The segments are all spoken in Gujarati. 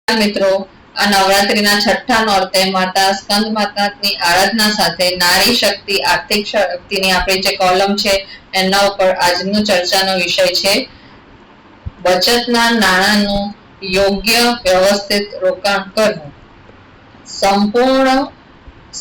મિત્રો, આ નવરાત્રીના છઠ્ઠા નોરતે માતા સ્કંદ માતાની આરાધના સાથે નારી શક્તિ આર્થિક શક્તિની આપણી જે કોલમ છે એના ઉપર આજનો ચર્ચાનો વિષય છે બચતના નાણાંનું યોગ્ય વ્યવસ્થિત રોકાણ કરવું. સંપૂર્ણ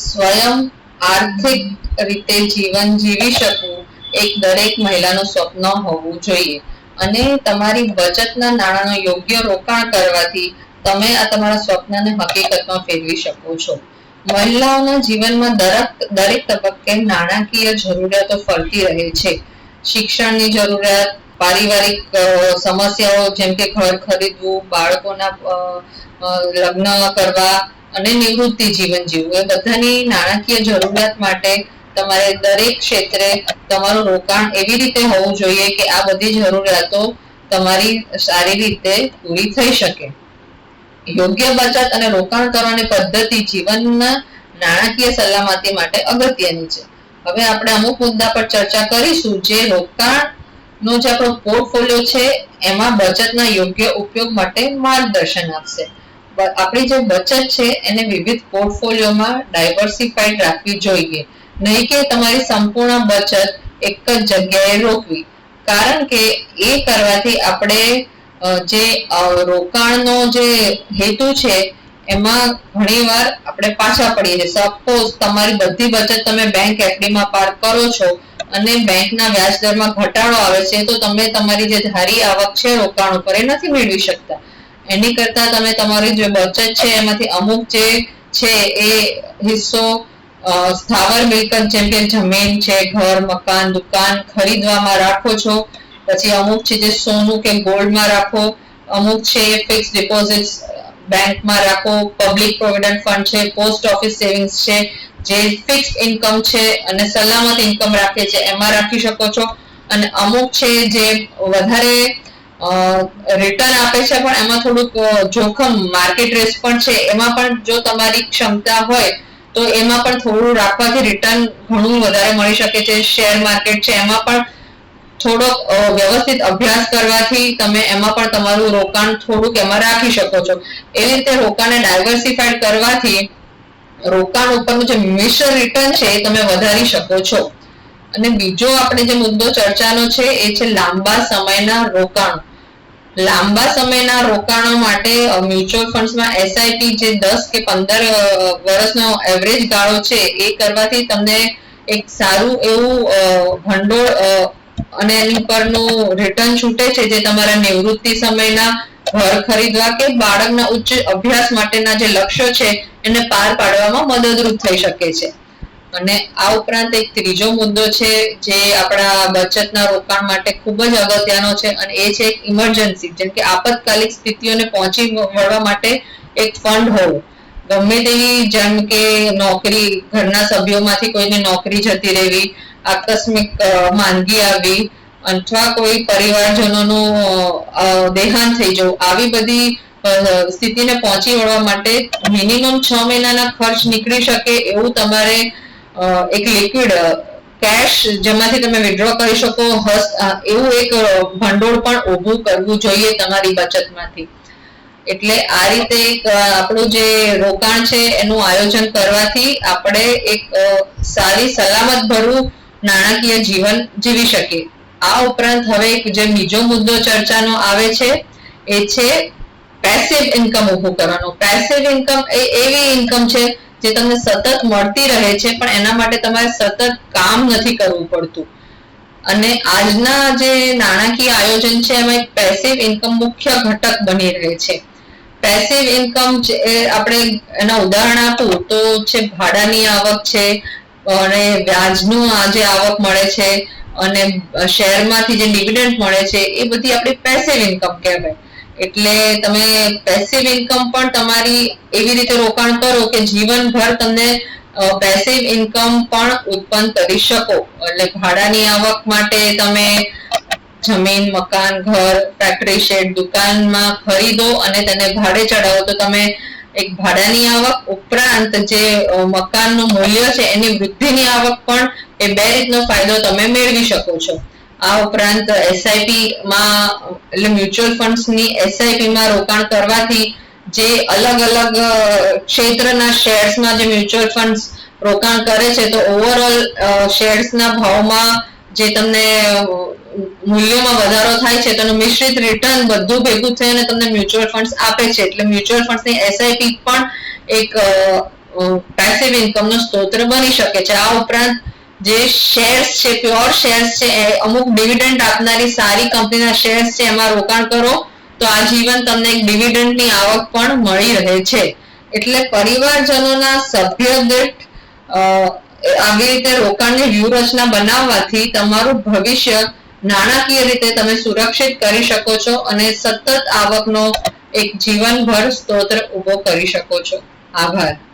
સ્વયં આર્થિક રીતે જીવન જીવી શકવું એક દરેક મહિલાનું સ્વપ્ન હોવું જોઈએ અને તમારી બચતના નાણાંનું યોગ્ય રોકાણ કરવાથી તમે આ તમારા સ્વપ્નને હકીકતમાં ફેરવી શકો છો. મહિલાઓના જીવનમાં દરેક તબક્કે નાણાકીય જરૂરિયાતો ફરતી રહે છે. શિક્ષણની જરૂરિયાત, પારિવારિક સમસ્યાઓ જેમ કે ઘર ખરીદવું, બાળકોના લગ્ન કરવા અને નિવૃત્તિ જીવન જીવવું, એ બધાની નાણાકીય જરૂરિયાત માટે તમારે દરેક ક્ષેત્રે તમારું રોકાણ એવી રીતે હોવું જોઈએ કે આ બધી જરૂરિયાતો તમારી સારી રીતે પૂરી થઈ શકે. યોગ્ય બચત અને રોકાણ કરવાની પદ્ધતિ જીવનના નાણાકીય સલામતી માટે અગત્યની છે. હવે આપણે અમુક મુદ્દા પર ચર્ચા કરીશું જે રોકાણનો જે આપણો પોર્ટફોલિયો છે એમાં બચતના યોગ્ય ઉપયોગ માટે માર્ગદર્શન આપશે. આપણી જે બચત છે એને વિવિધ પોર્ટફોલિયોમાં ડાયવર્સિફાઈડ રાખવી જોઈએ, નહીં કે તમારી સંપૂર્ણ બચત એક જ જગ્યાએ રોકવી, કારણ કે એ કરવાથી આપણે જે રોકાણનો જે હેતુ છે એમાં ઘણીવાર આપણે પાછા પડીએ છીએ. સપોઝ તમારી બધી બચત તમે બેંક એફડીમાં પાર્ક કરો છો અને બેંકના વ્યાજ દરમાં ઘટાડો આવે છે તો તમે તમારી જે ધારી આવક છે રોકાણ ઉપર એ નથી મેળવી શકતા. એની કરતા તમે તમારી જે બચત છે એમાંથી અમુક જે છે એ હિસ્સો સ્થાવર મિલકત જેમ કે જમીન છે, ઘર, મકાન, દુકાન ખરીદવામાં રાખો છો. પછી અમુક છે જે સોનું કે ગોલ્ડમાં રાખો, અમુક છે ફિક્સ ડિપોઝિટ બેંકમાં રાખો, પબ્લિક પ્રોવિડન્ટ ફંડ છે, પોસ્ટ ઓફિસ સેવિંગ્સ છે જે ફિક્સ ઇન્કમ છે અને સલામત ઇન્કમ રાખે છે એમાં રાખી શકો છો. અને અમુક છે જે વધારે રિટર્ન આપે છે પણ એમાં થોડુંક જોખમ માર્કેટ રિસ્ક પણ છે, એમાં પણ જો તમારી ક્ષમતા હોય તો એમાં પણ થોડું રાખવાથી રિટર્ન ઘણું વધારે મળી શકે છે. શેર માર્કેટ છે એમાં પણ થોડોક વ્યવસ્થિત અભ્યાસ કરવાથી તમે એમાં પણ તમારું રોકાણ થોડુંક એમાં રાખી શકો છો. એવી રીતે રોકાણને ડાયવર્સિફાઈડ કરવાથી રોકાણ ઉપરનું જે મિશ્ર રિટર્ન છે એ તમે વધારી શકો છો. અને બીજો આપણે જે મુદ્દો ચર્ચાનો છે એ છે લાંબા સમયના રોકાણો. લાંબા સમયના રોકાણો માટે મ્યુચ્યુઅલ ફંડ્સમાં એસઆઈપી જે 10 કે 15 વર્ષનો એવરેજ ગાળો છે એ કરવાથી તમને એક સારું એવું ભંડોળ અને એની પરનું રિટર્ન છૂટે છે જે તમારા નિવૃત્તિ સમયના ઘર ખરીદવા કે બાળકના ઉચ્ચ અભ્યાસ માટેના જે લક્ષ્યો છે એને પાર પાડવામાં મદદરૂપ થઈ શકે છે. અને આ ઉપરાંત એક ત્રીજો મુદ્દો છે જે આપણા બચતના રોકાણ માટે ખૂબ જ અગત્યનો છે અને એ છે એક ઇમરજન્સી, જેમ કે આપતકાલિક સ્થિતિઓને પહોંચી વળવા માટે એક ફંડ હોવું. ગમે તેવી જેમ કે નોકરી, ઘરના સભ્યોમાંથી કોઈને નોકરી જતી રહેવી, આકસ્મિક માંદગી આવી અથવા કોઈ પરિવારજનોનું દેહાંત થઈ જવું, આવી બધી સ્થિતિને પહોંચી વળવા માટે મિનિમમ 6 મહિનાના ખર્ચ નીકળી શકે એવું તમારે એક લિક્વિડ કેશ જેમાંથી તમે વિથડ્રો કરી શકો એવું એક ભંડોળ પણ ઊભું કરવું જોઈએ તમારી બચતમાંથી. એટલે આ રીતે આપણું જે રોકાણ છે એનું આયોજન કરવાથી આપણે એક સારી સલામત ભર્યું નાણાકીય જીવન જીવી શકીએ. આ ઉપરાંત હવે જે બીજો મુદ્દો ચર્ચાનો આવે છે એ છે પેસિવ ઇન્કમ ઊભું કરવાનો. પેસિવ ઇન્કમ એ એવી ઇન્કમ છે જે તમને સતત મળતી રહે છે પણ એના માટે તમારે સતત કામ નથી કરવું પડતું. અને આજના જે નાણાકીય આયોજન છે એમાં એક પેસિવ ઇન્કમ મુખ્ય ઘટક બની રહે છે. પેસિવ ઇન્કમ આપણે એના ઉદાહરણ આપું તો છે ભાડાની આવક છે અને વ્યાજનું જે આવક મળે છે અને શેરમાંથી જે ડિવિડન્ડ મળે છે એ બધી આપણી પેસિવ ઇન્કમ કહેવાય. એટલે તમે પેસિવ ઇન્કમ પણ તમારી એવી રીતે રોકાણ કરો કે જીવનભર તમને પેસિવ ઇન્કમ પણ ઉત્પન્ન કરી શકો. એટલે ભાડાની આવક માટે તમે જમીન, મકાન, ઘર, ફેક્ટરી, શેડ, દુકાનમાં ખરીદો અને તેને ભાડે ચડાવો તો તમે એક ભાડાની આવક ઉપરાંત જે મકાનનું મૂલ્ય છે એની વૃદ્ધિની આવક પણ એ બે રીતનો ફાયદો તમે મેળવી શકો છો. આ ઉપરાંત એસઆઈપી માં એટલે મ્યુચ્યુઅલ ફંડ્સની એસઆઈપી માં રોકાણ કરવાથી જે અલગ અલગ ક્ષેત્રના શેર્સમાં જે મ્યુચ્યુઅલ ફંડ રોકાણ કરે છે તો ઓવરઓલ શેર્સના ભાવમાં જે તમને મૂલ્યમાં વધારો થાય છે તેનું મિશ્રિત રિટર્ન બધું ભેગું થઈને તમને મ્યુચ્યુઅલ ફંડ્સ આપે છે. એટલે મ્યુચ્યુઅલ ફંડ્સની એસઆઈપી પણ એક પેસિવ ઇન્કમનો સ્ત્રોત બની શકે છે. આ ઉપરાંત જે શેર્સ છે, પ્યોર શેર્સ છે, અમુક ડિવિડન્ડ આપનારી સારી કંપનીના શેર્સ છે એમાં રોકાણ કરો તો આજીવન તમને એક ડિવિડન્ડની આવક પણ મળી રહે છે. એટલે પરિવારજનોના સભ્ય દીઠ આવી રીતે રોકાણની વ્યૂહરચના બનાવવાથી તમારું ભવિષ્ય નાણાકીય રીતે તમે સુરક્ષિત કરી શકો છો અને સતત આવકનો એક જીવનભર સ્ત્રોત ઊભો કરી શકો છો. આભાર.